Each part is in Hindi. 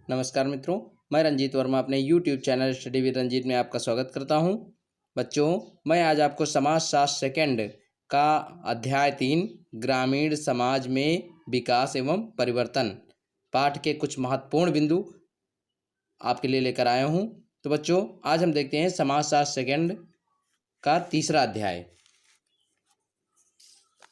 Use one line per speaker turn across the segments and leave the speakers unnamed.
नमस्कार मित्रों, मैं रंजीत वर्मा अपने YouTube channel study with Ranjeet में आपका स्वागत करता हूं। बच्चों, मैं आज आपको समाजशास्त्र सेकंड का अध्याय 3 ग्रामीण समाज में विकास एवं परिवर्तन पाठ के कुछ महत्वपूर्ण बिंदु आपके लिए लेकर आया हूं। तो बच्चों, आज हम देखते हैं समाजशास्त्र सेकंड का तीसरा अध्याय।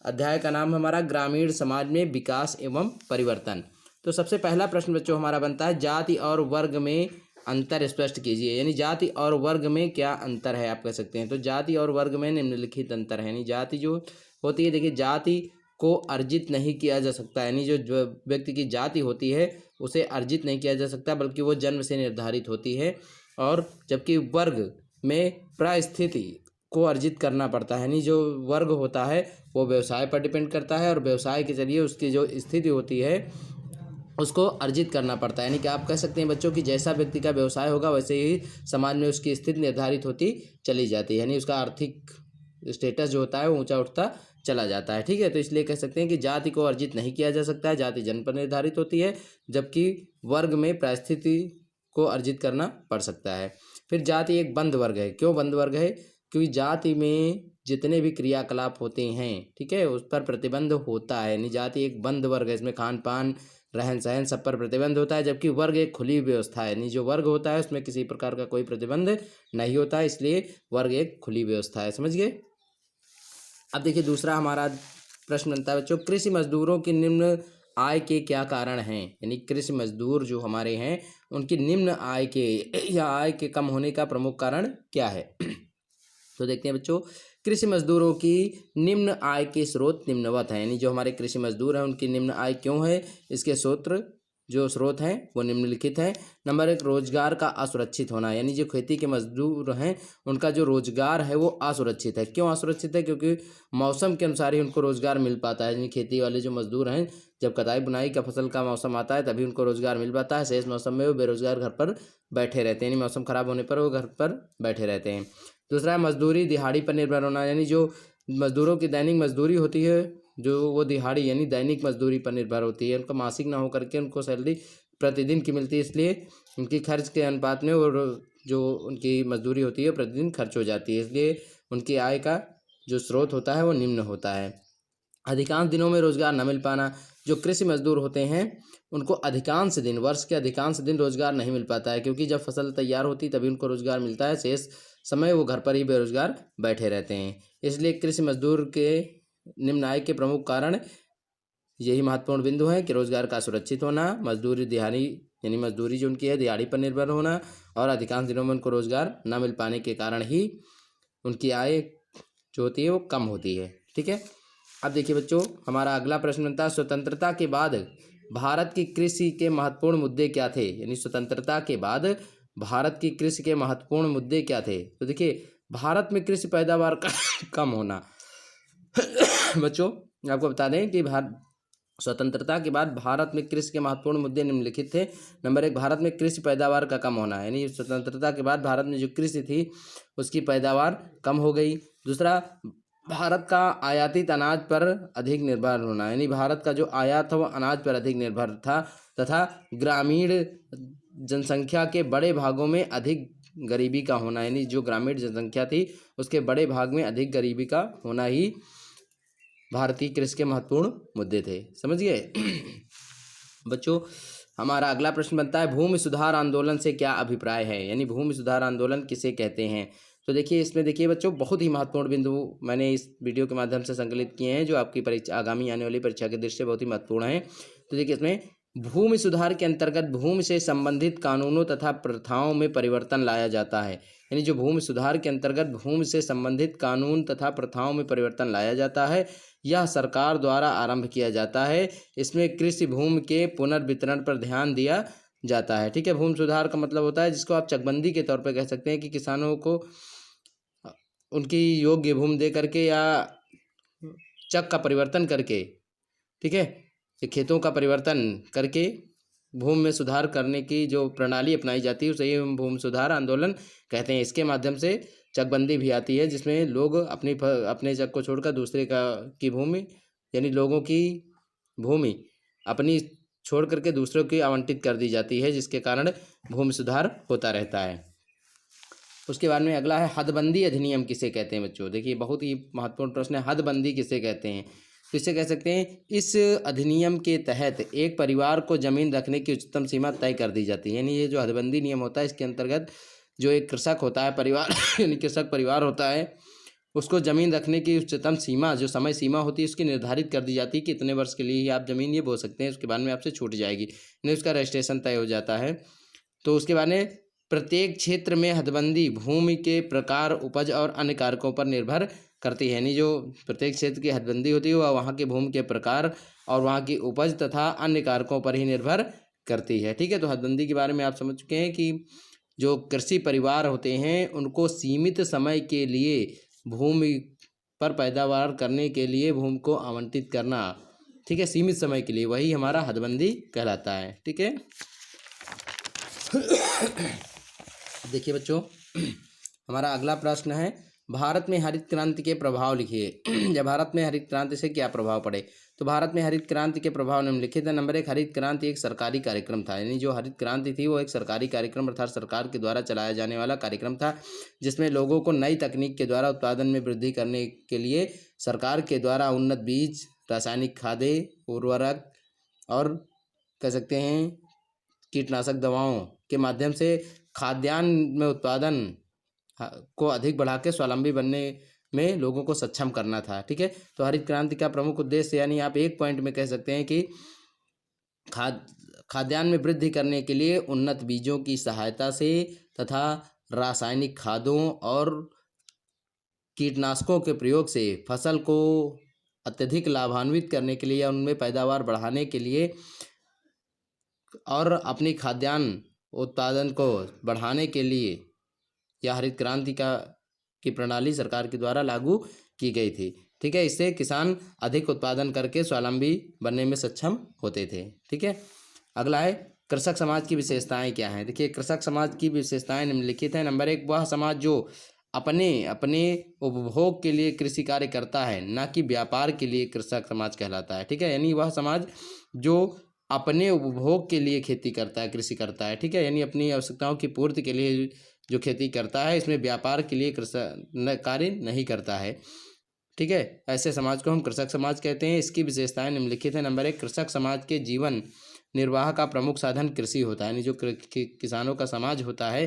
अध्याय का नाम हमारा ग्रामीण समाज में विकास एवं परिवर्तन। तो सबसे पहला प्रश्न बच्चों हमारा बनता है, जाति और वर्ग में अंतर स्पष्ट कीजिए। यानी जाति और वर्ग में क्या अंतर है, आप कह सकते हैं। तो जाति और वर्ग में निम्नलिखित अंतर है। यानी जाति जो होती है, देखिए, जाति को अर्जित नहीं किया जा सकता। यानी जो व्यक्ति की जाति होती है उसे अर्जित नहीं किया जा सकता, बल्कि वो जन्म से निर्धारित होती है। और जबकि वर्ग में परिस्थिति को अर्जित करना पड़ता है। यानी जो वर्ग होता है वो व्यवसाय पर डिपेंड करता है और व्यवसाय के जरिए उसकी जो स्थिति होती है उसको अर्जित करना पड़ता है। यानी कि आप कह सकते हैं बच्चों कि जैसा व्यक्ति का व्यवसाय होगा वैसे ही समाज में उसकी स्थिति निर्धारित होती चली जाती है। यानी उसका आर्थिक स्टेटस जो होता है वो ऊंचा उठता चला जाता है। ठीक है, तो इसलिए कह सकते हैं कि जाति को अर्जित नहीं किया जा सकता है, जाति जन्म पर निर्धारित होती है, जबकि वर्ग में परिस्थिति को अर्जित करना पड़ सकता है। फिर जाति एक बंद वर्ग है। क्यों बंद वर्ग है? क्योंकि जाति में जितने भी क्रियाकलाप होते हैं, ठीक है, उस पर प्रतिबंध होता है। यानी जाति एक बंद वर्ग है, इसमें खान पान रहन सहन सब पर प्रतिबंध होता है, जबकि वर्ग एक खुली व्यवस्था है। यानी जो वर्ग होता है उसमें किसी प्रकार का कोई प्रतिबंध नहीं होता है, इसलिए वर्ग एक खुली व्यवस्था है। समझ गए? अब देखिए दूसरा हमारा प्रश्न बनता है बच्चों, कृषि मजदूरों की निम्न आय के क्या कारण हैं। यानी कृषि मजदूर जो हमारे हैं उनकी निम्न आय के या आय के कम होने का प्रमुख कारण क्या है। तो देखते हैं बच्चों, कृषि मजदूरों की निम्न आय के स्रोत निम्नवत हैं। यानी जो हमारे कृषि मजदूर हैं उनकी निम्न आय क्यों है, इसके जो स्रोत हैं वो निम्नलिखित हैं। नंबर 1, रोजगार का असुरक्षित होना। यानी जो खेती के मजदूर हैं उनका जो रोजगार है वो असुरक्षित है। क्यों असुरक्षित है? क्योंकि मौसम के अनुसार ही उनको रोजगार मिल पाता है। यानी खेती वाले जो मजदूर हैं, जब कटाई बुनाई का फसल का मौसम आता है तभी उनको रोजगार मिल पाता है। शेष मौसम में वो बेरोजगार घर पर बैठे रहते हैं। यानी मौसम खराब होने पर वो घर पर बैठे रहते हैं। दूसरा है मजदूरी दिहाड़ी पर निर्भर होना। यानी जो मजदूरों की दैनिक मजदूरी होती है, जो वो दिहाड़ी यानी दैनिक मजदूरी पर निर्भर होती है, उनका मासिक ना हो करके उनको सैलरी प्रतिदिन की मिलती है, इसलिए उनकी खर्च के अनुपात में वो जो उनकी मजदूरी होती है प्रतिदिन खर्च हो जाती है, इसलिए उनकी आय का जो स्रोत होता है वो निम्न होता है। अधिकांश दिनों में रोजगार न मिल पाना। जो कृषि मजदूर होते हैं उनको अधिकांश दिन, वर्ष के अधिकांश दिन रोजगार नहीं मिल पाता है, क्योंकि जब फसल तैयार होती तभी उनको रोजगार मिलता है, शेष समय वो घर पर ही बेरोजगार बैठे रहते हैं। इसलिए कृषि मजदूर के निम्न आय के प्रमुख कारण यही महत्वपूर्ण बिंदु हैं कि रोजगार का सुरक्षित होना, मजदूरी दिहाड़ी यानी मजदूरी जो उनकी है दिहाड़ी पर निर्भर होना, और अधिकांश दिनों में उनको रोजगार न मिल पाने के कारण ही उनकी आय जो होती है वो कम होती है। ठीक है, अब देखिए बच्चों हमारा अगला प्रश्न बनता है, स्वतंत्रता के बाद भारत की कृषि के महत्वपूर्ण मुद्दे क्या थे। यानी स्वतंत्रता के बाद भारत की कृषि के महत्वपूर्ण मुद्दे क्या थे। तो देखिए भारत में कृषि पैदावार का कम होना। बच्चों आपको बता दें कि स्वतंत्रता के बाद भारत में कृषि के महत्वपूर्ण मुद्दे निम्नलिखित थे। नंबर 1, भारत में कृषि पैदावार का कम होना। यानी स्वतंत्रता के बाद भारत में जो कृषि थी उसकी पैदावार कम हो गई। दूसरा, भारत का आयातित अनाज पर अधिक निर्भर होना। यानी भारत का जो आयात था वो अनाज पर अधिक निर्भर था, तथा ग्रामीण जनसंख्या के बड़े भागों में अधिक गरीबी का होना। यानी जो ग्रामीण जनसंख्या थी उसके बड़े भाग में अधिक गरीबी का होना ही भारतीय कृषि के महत्वपूर्ण मुद्दे थे। समझ गए? बच्चों हमारा अगला प्रश्न बनता है, भूमि सुधार आंदोलन से क्या अभिप्राय है। यानी भूमि सुधार आंदोलन किसे कहते हैं। तो देखिए इसमें देखिए बच्चों बहुत ही महत्वपूर्ण बिंदु मैंने इस वीडियो के माध्यम से संकलित किए हैं, जो आपकी परीक्षा आगामी आने वाली परीक्षा के दृष्टि से बहुत ही महत्वपूर्ण है। तो देखिए इसमें भूमि सुधार के अंतर्गत भूमि से संबंधित कानूनों तथा प्रथाओं में परिवर्तन लाया जाता है। यानी जो भूमि सुधार के अंतर्गत भूमि से संबंधित कानून तथा प्रथाओं में परिवर्तन लाया जाता है, यह सरकार द्वारा आरंभ किया जाता है। इसमें कृषि भूमि के पुनर्वितरण पर ध्यान दिया जाता है। ठीक है, भूमि सुधार का मतलब होता है जिसको आप चकबंदी के तौर पर कह सकते हैं, कि किसानों को उनकी योग्य भूमि दे करके या चक का परिवर्तन करके, ठीक है, ये खेतों का परिवर्तन करके भूमि में सुधार करने की जो प्रणाली अपनाई जाती है उसे ही भूमि सुधार आंदोलन कहते हैं। इसके माध्यम से चकबंदी भी आती है, जिसमें लोग अपने चक को छोड़कर दूसरे की भूमि, यानी लोगों की भूमि अपनी छोड़ करके दूसरों की आवंटित कर दी जाती है, जिसके कारण भूमि सुधार होता रहता है। उसके बाद में अगला है हदबंदी अधिनियम किसे कहते हैं बच्चों। देखिए बहुत ही महत्वपूर्ण प्रश्न है, हदबंदी किसे कहते हैं। तो इसे कह सकते हैं इस अधिनियम के तहत एक परिवार को जमीन रखने की उच्चतम सीमा तय कर दी जाती है। यानी ये जो हदबंदी नियम होता है, इसके अंतर्गत जो एक कृषक होता है परिवार यानी कृषक परिवार होता है, उसको ज़मीन रखने की उच्चतम सीमा, जो समय सीमा होती है, उसकी निर्धारित कर दी जाती है कि इतने वर्ष के लिए ही आप ज़मीन ये बो सकते हैं, उसके बाद में आपसे छूट जाएगी, नहीं उसका रजिस्ट्रेशन तय हो जाता है। तो उसके बाद में प्रत्येक क्षेत्र में हदबंदी भूमि के प्रकार, उपज और अन्य कारकों पर निर्भर करती है। यानी जो प्रत्येक क्षेत्र की हदबंदी होती है वह वहाँ के भूमि के प्रकार और वहाँ की उपज तथा अन्य कारकों पर ही निर्भर करती है। ठीक है, तो हदबंदी के बारे में आप समझ चुके हैं कि जो कृषि परिवार होते हैं उनको सीमित समय के लिए भूमि पर पैदावार करने के लिए भूमि को आवंटित करना, ठीक है, सीमित समय के लिए, वही हमारा हदबंदी कहलाता है। ठीक है, देखिए बच्चों हमारा अगला प्रश्न है भारत में हरित क्रांति के प्रभाव लिखिए। या भारत में हरित क्रांति से क्या प्रभाव पड़े। तो भारत में हरित क्रांति के प्रभाव निम्नलिखित है। नंबर 1, हरित क्रांति एक सरकारी कार्यक्रम था। यानी जो हरित क्रांति थी वो एक सरकारी कार्यक्रम अर्थात सरकार के द्वारा चलाया जाने वाला कार्यक्रम था, जिसमें लोगों को नई तकनीक के द्वारा उत्पादन में वृद्धि करने के लिए सरकार के द्वारा उन्नत बीज, रासायनिक खादें, उर्वरक और कह सकते हैं कीटनाशक दवाओं के माध्यम से खाद्यान्न में उत्पादन को अधिक बढ़ा के स्वावलंबी बनने में लोगों को सक्षम करना था। ठीक है, तो हरित क्रांति का प्रमुख उद्देश्य, यानी आप एक पॉइंट में कह सकते हैं कि खाद्यान्न में वृद्धि करने के लिए उन्नत बीजों की सहायता से तथा रासायनिक खादों और कीटनाशकों के प्रयोग से फसल को अत्यधिक लाभान्वित करने के लिए या उनमें पैदावार बढ़ाने के लिए और अपनी खाद्यान्न उत्पादन को बढ़ाने के लिए यह हरित क्रांति की प्रणाली सरकार के द्वारा लागू की गई थी। ठीक है, इससे किसान अधिक उत्पादन करके स्वावलंबी बनने में सक्षम होते थे। ठीक है, अगला है कृषक समाज की विशेषताएं क्या हैं। देखिए कृषक समाज की विशेषताएं निम्नलिखित हैं। नंबर 1, वह समाज जो अपने अपने उपभोग के लिए कृषि कार्य करता है, ना कि व्यापार के लिए कृषक समाज कहलाता है। ठीक है, यानी वह समाज जो अपने उपभोग के लिए खेती करता है, कृषि करता है। ठीक है, यानी अपनी आवश्यकताओं की पूर्ति के लिए जो खेती करता है, इसमें व्यापार के लिए कृषक कार्य नहीं करता है। ठीक है, ऐसे समाज को हम कृषक समाज कहते हैं। इसकी विशेषताएं निम्नलिखित हैं। नंबर 1, कृषक समाज के जीवन निर्वाह का प्रमुख साधन कृषि होता है। यानी जो किसानों का समाज होता है,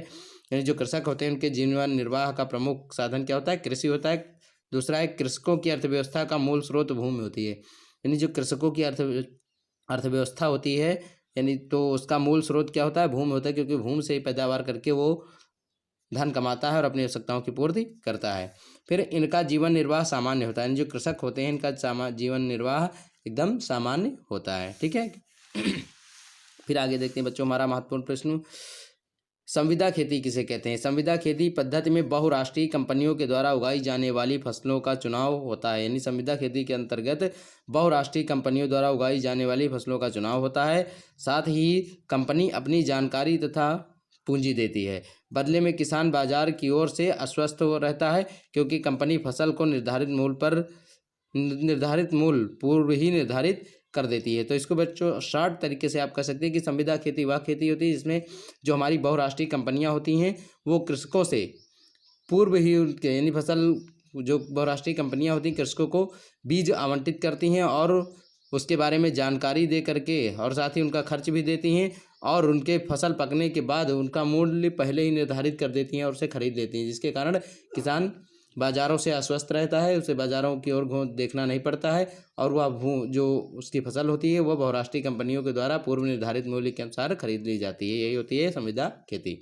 यानी जो कृषक होते हैं, उनके जीवन निर्वाह का प्रमुख साधन क्या होता है, कृषि होता है। दूसरा है कृषकों की अर्थव्यवस्था का मूल स्रोत भूमि होती है। यानी जो कृषकों की अर्थव्यवस्था होती है, यानी तो उसका मूल स्रोत क्या होता है, भूमि होता है, क्योंकि भूमि से ही पैदावार करके वो धन कमाता है और अपनी आवश्यकताओं की पूर्ति करता है। फिर इनका जीवन निर्वाह सामान्य होता है। जो कृषक होते हैं इनका जीवन निर्वाह एकदम सामान्य होता है। ठीक है, फिर आगे देखते हैं बच्चों हमारा महत्वपूर्ण प्रश्न, संविदा खेती किसे कहते हैं। संविदा खेती पद्धति में बहुराष्ट्रीय कंपनियों के द्वारा उगाई जाने वाली फसलों का चुनाव होता है। यानी संविदा खेती के अंतर्गत बहुराष्ट्रीय कंपनियों द्वारा उगाई जाने वाली फसलों का चुनाव होता है। साथ ही कंपनी अपनी जानकारी तथा पूंजी देती है, बदले में किसान बाजार की ओर से आश्वस्त रहता है, क्योंकि कंपनी फसल को निर्धारित मूल्य पूर्व ही निर्धारित कर देती है। तो इसको बच्चों शॉर्ट तरीके से आप कह सकते हैं कि संविदा खेती वह खेती होती है जिसमें जो हमारी बहुराष्ट्रीय कंपनियां होती हैं वो कृषकों से पूर्व ही उनके, यानी फसल जो बहुराष्ट्रीय कंपनियां होती हैं कृषकों को बीज आवंटित करती हैं और उसके बारे में जानकारी दे करके और साथ ही उनका खर्च भी देती हैं और उनके फसल पकने के बाद उनका मूल्य पहले ही निर्धारित कर देती हैं और उसे खरीद लेती हैं, जिसके कारण किसान बाज़ारों से आश्वस्त रहता है, उसे बाज़ारों की ओर देखना नहीं पड़ता है और वह जो उसकी फसल होती है वह बहुराष्ट्रीय कंपनियों के द्वारा पूर्व निर्धारित मूल्य के अनुसार खरीद ली जाती है। यही होती है संविदा खेती।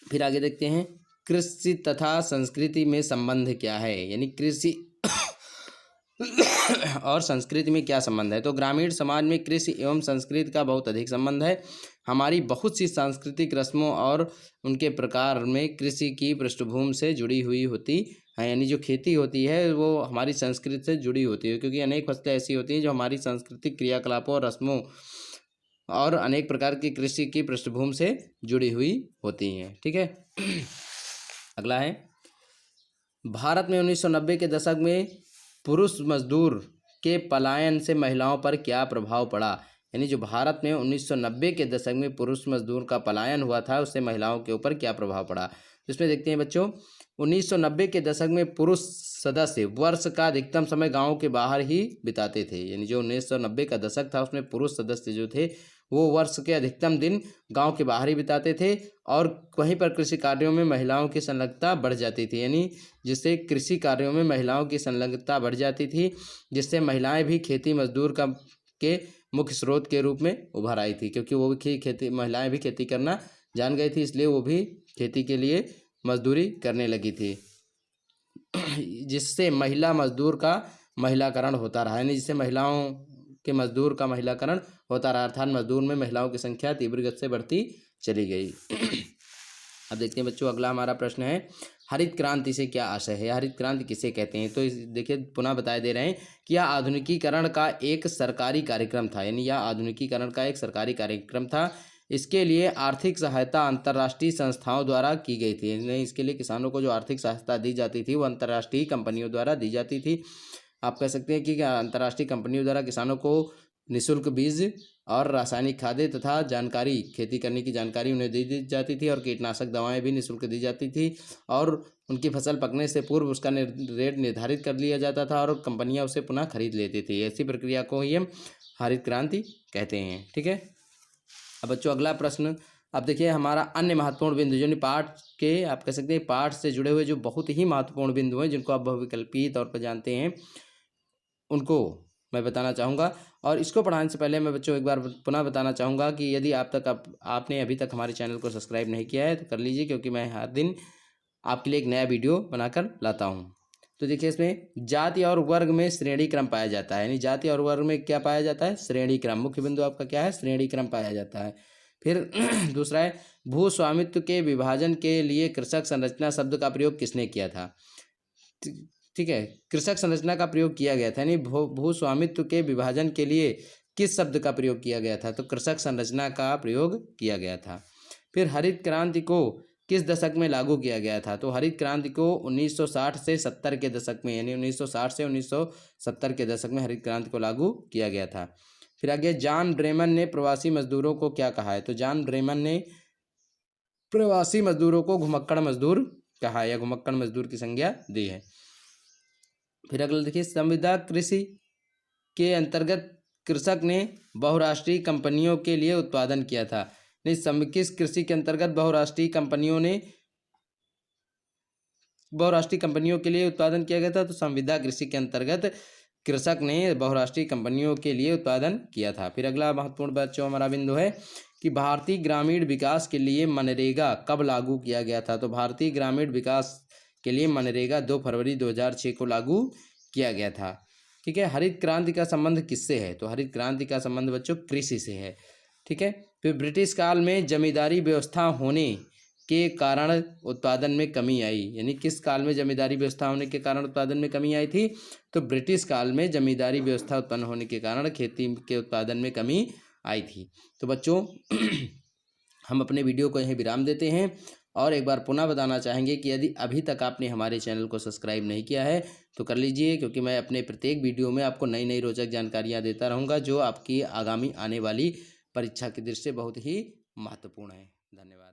फिर आगे देखते हैं कृषि तथा संस्कृति में संबंध क्या है। यानी कृषि और संस्कृति में क्या संबंध है। तो ग्रामीण समाज में कृषि एवं संस्कृति का बहुत अधिक संबंध है। हमारी बहुत सी सांस्कृतिक रस्मों और उनके प्रकार में कृषि की पृष्ठभूमि से जुड़ी हुई होती है। यानी जो खेती होती है वो हमारी संस्कृति से जुड़ी होती है, क्योंकि अनेक फसलें ऐसी होती हैं जो हमारी सांस्कृतिक क्रियाकलापों और रस्मों और अनेक प्रकार की कृषि की पृष्ठभूमि से जुड़ी हुई होती हैं। ठीक है, अगला है भारत में 1990 के दशक में पुरुष मजदूर के पलायन से महिलाओं पर क्या प्रभाव पड़ा। यानी जो भारत में 1990 के दशक में पुरुष मजदूर का पलायन हुआ था, उससे महिलाओं के ऊपर क्या प्रभाव पड़ा। तो इसमें देखते हैं बच्चों, 1990 के दशक में पुरुष सदस्य वर्ष का अधिकतम समय गाँव के बाहर ही बिताते थे। यानी जो 1990 का दशक था उसमें पुरुष सदस्य जो थे वो वर्ष के अधिकतम दिन गांव के बाहर ही बिताते थे, और वहीं पर कृषि कार्यों में महिलाओं की संलग्नता बढ़ जाती थी। यानी जिससे कृषि कार्यों में महिलाओं की संलग्नता बढ़ जाती थी, जिससे महिलाएं भी खेती मजदूर का के मुख्य स्रोत के रूप में उभर आई थी, क्योंकि वो भी खेती महिलाएं भी खेती करना जान गई थी, इसलिए वो भी खेती के लिए मजदूरी करने लगी थी, जिससे महिला मजदूर का महिलाकरण होता रहा। यानी जिससे महिलाओं के मजदूर का महिलाकरण होता रहा, अर्थात मजदूर में महिलाओं की संख्या तीव्र गति से बढ़ती चली गई। अब देखते हैं बच्चों, अगला हमारा प्रश्न है, हरित क्रांति से क्या आशय है, हरित क्रांति किसे कहते हैं। तो देखिए पुनः बताए दे रहे हैं कि यह आधुनिकीकरण का एक सरकारी कार्यक्रम था। यानी यह आधुनिकीकरण का एक सरकारी कार्यक्रम था। इसके लिए आर्थिक सहायता अंतर्राष्ट्रीय संस्थाओं द्वारा की गई थी। यानी इसके लिए किसानों को जो आर्थिक सहायता दी जाती थी वो अंतर्राष्ट्रीय कंपनियों द्वारा दी जाती थी। आप कह सकते हैं कि अंतर्राष्ट्रीय कंपनियों द्वारा किसानों को निःशुल्क बीज और रासायनिक खादें तथा जानकारी, खेती करने की जानकारी उन्हें दी जाती थी, और कीटनाशक दवाएं भी निःशुल्क दी जाती थी, और उनकी फसल पकने से पूर्व उसका रेट निर्धारित कर लिया जाता था और कंपनियां उसे पुनः खरीद लेती थी। ऐसी प्रक्रिया को ही हम हरित क्रांति कहते हैं। ठीक है। अब बच्चों अगला प्रश्न, अब देखिए हमारा अन्य महत्वपूर्ण बिंदु, यानी पाठ के, आप कह सकते हैं पाठ से जुड़े हुए जो बहुत ही महत्वपूर्ण बिंदु हैं जिनको आप बहुविकल्पीय तौर पर जानते हैं, उनको मैं बताना चाहूँगा। और इसको पढ़ाने से पहले मैं बच्चों एक बार पुनः बताना चाहूँगा कि यदि आपने अभी तक हमारे चैनल को सब्सक्राइब नहीं किया है तो कर लीजिए, क्योंकि मैं हर दिन आपके लिए एक नया वीडियो बनाकर लाता हूँ। तो देखिए इसमें जाति और वर्ग में श्रेणी क्रम पाया जाता है। यानी जाति और वर्ग में क्या पाया जाता है, श्रेणी क्रम। मुख्य बिंदु आपका क्या है, श्रेणी क्रम पाया जाता है। फिर दूसरा है, भू स्वामित्व के विभाजन के लिए कृषक संरचना शब्द का प्रयोग किसने किया था। ठीक है, कृषक संरचना का प्रयोग किया गया था। यानी भू स्वामित्व के विभाजन के लिए किस शब्द का प्रयोग किया गया था, तो कृषक संरचना का प्रयोग किया गया था। फिर हरित क्रांति को किस दशक में लागू किया गया था, तो हरित क्रांति को 1960 से 70 के दशक में, यानी 1960 से 1970 के दशक में हरित क्रांति को लागू किया गया था। फिर आगे, जॉन ब्रेमन ने प्रवासी मजदूरों को क्या कहा है, तो जॉन ब्रेमन ने प्रवासी मजदूरों को घुमक्कड़ मजदूर कहा या घुमक्कड़ मजदूर की संज्ञा दी है। फिर अगला देखिए, संविदा कृषि के अंतर्गत कृषक ने बहुराष्ट्रीय कंपनियों के लिए उत्पादन किया था। नहीं, किस कृषि के अंतर्गत बहुराष्ट्रीय कंपनियों के लिए उत्पादन किया गया था, तो संविदा कृषि के अंतर्गत कृषक ने बहुराष्ट्रीय कंपनियों के लिए उत्पादन किया था। फिर अगला महत्वपूर्ण बच्चों हमारा बिंदु है कि भारतीय ग्रामीण विकास के लिए मनरेगा कब लागू किया गया था, तो भारतीय ग्रामीण विकास के लिए मनरेगा 2 फरवरी 2006 को लागू किया गया था। ठीक है। हरित क्रांति का संबंध किससे है, तो हरित क्रांति का संबंध बच्चों कृषि से है। ठीक है। फिर ब्रिटिश काल में जमींदारी व्यवस्था होने के कारण उत्पादन में कमी आई। यानी किस काल में जमींदारी व्यवस्था होने के कारण उत्पादन में कमी आई थी, तो ब्रिटिश काल में जमींदारी व्यवस्था उत्पन्न होने के कारण खेती के उत्पादन में कमी आई थी। तो बच्चों हम अपने वीडियो को यहीं विराम देते हैं, और एक बार पुनः बताना चाहेंगे कि यदि अभी तक आपने हमारे चैनल को सब्सक्राइब नहीं किया है तो कर लीजिए, क्योंकि मैं अपने प्रत्येक वीडियो में आपको नई नई रोचक जानकारियाँ देता रहूँगा जो आपकी आगामी आने वाली परीक्षा की दृष्टि से बहुत ही महत्वपूर्ण है। धन्यवाद।